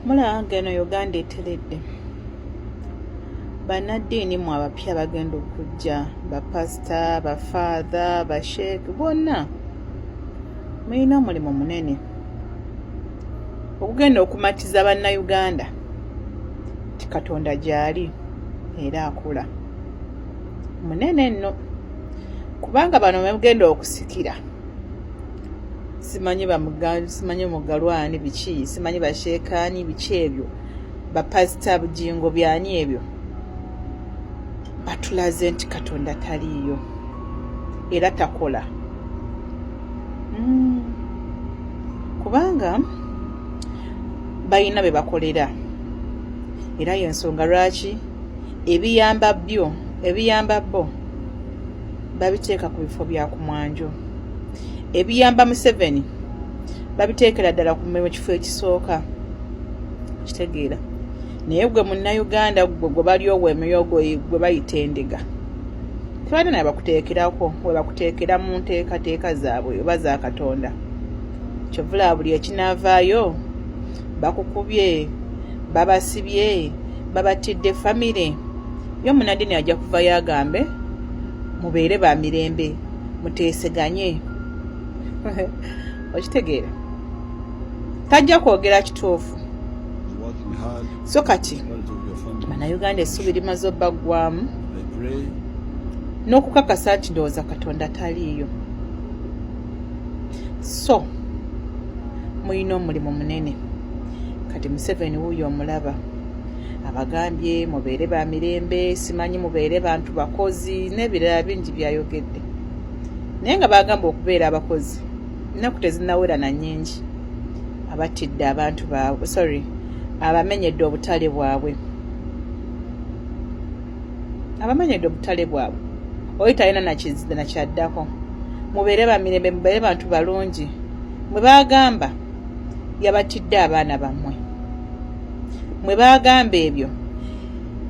Mulaba ngeno Uganda eteredde. Bannaddiini mu abapya bagenda okujja, bapasita, bafaatha, basheeke, bonna mulina omulimu munene okugenda okumatiza bannayuganda ti Katonda gy'ali era akola munene nno, kubanga bano mugenda okusikira simanyi mugalwani biki, simanyi basheekaani biki ebyo, bapasita bujingo byani ebyo, batulaze nti Katonda taliiyo era takola. Kubanga balina be bakolera era y'ensonga lwaki ebiyamba bo babiteeka ku bifo bya ku mwanjo, ebiyamba Museveni babiteekera ddala ku kifo ekisooka, kitegeera. Naye gwe munnayuganda gwe bali emiyogo gwe bayita endega tebalina naye bakuteekerako, we bakuteekera mu nteekateeka zaabwe oba za Katonda. Kyovula buli ekinaavaayo bakukubye, babasibye, babatidde famire. Yo munnaddiini ajja kuvayo agambe mubeere ba mirembe, muteeseganye. Okitegeera, tajja kwogera kituufu. So kati bannayuganda essuubi limaze obbaggwamu n'okukakasa nti ndowooza Katonda taliiyo. So mulina omulimu munene. Kati Museveni wuuyo omulaba abagambye mubeere ba mirembe, simanyi mubeere bantu bakozi n'ebirala bingi byayogedde. Naye nga bagamba okubeera abakozi, ennaku tezinnawera na nnyingi abatidde abantu baabwe, abamenyedde obutale bwabwe. Abamenyedde obutale bwabwe oyo talina nakyaddako. Mubeere ba mirembe, mubeere bantu balungi. Mwe bagamba yabatidde abaana bammwe, mwe bagamba ebyo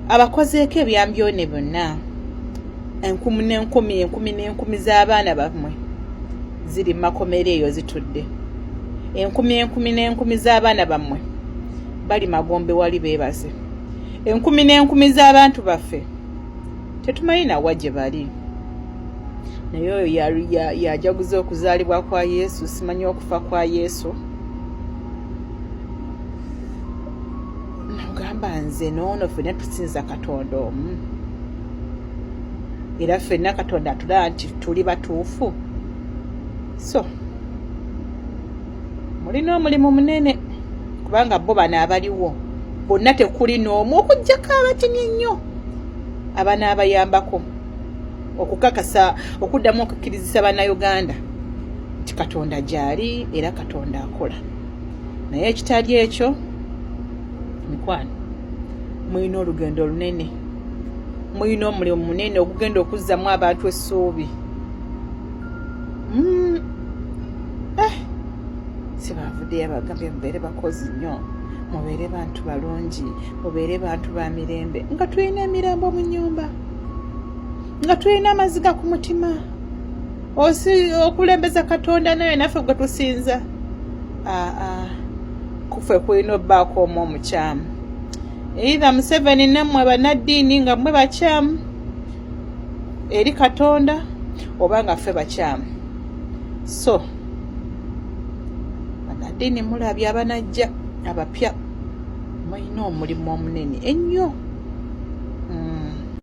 abakozeeko ebyambyone bonna, enkumi z'abaana bammwe ziri mu makomero eyo zitudde, enkumi z'abaana bammwe bali Magombe wali beebase, enkumi z'abantu baffe tetumanyi nawa gye bali. Naye oyo yajaguza okuzaalibwa kwa Yesu, simanyi okufa kwa Yesu. Nagamba nze noono ffenna tusinza Katonda omu, era ffenna Katonda atulaba nti tuli batuufu. So mulina omulimu munene, kubanga bo bano abaliwo bonna tekuli n'omu okuggyako abatini ennyo abanaabayambako okukakasa, okuddamu okukkirizisa bannayuganda nti Katonda gy'ali era Katonda akola. Naye ekitali ekyo, mikwano, mulina olugendo olunene, mulina omulimu munene ogugenda okuzzamu abantu essuubi. Sibavuddeyo abagambye mubeere bakozi nnyo, mubeere bantu balungi, mubeere bantu ba mirembe, nga tulina emirambo mu nnyumba, nga tulina amaziga ku mutima, okulembeza Katonda naye naffe gwe tusinza. Kuffe kulina obbaako omu omukyamu. Either Museveni nammwe bannaddiini nga mmwe bakyamu eri Katonda oba nga ffe bakyamu. So bannaddiini mulabye abanajja abapya, mulina omulimu omunene ennyo.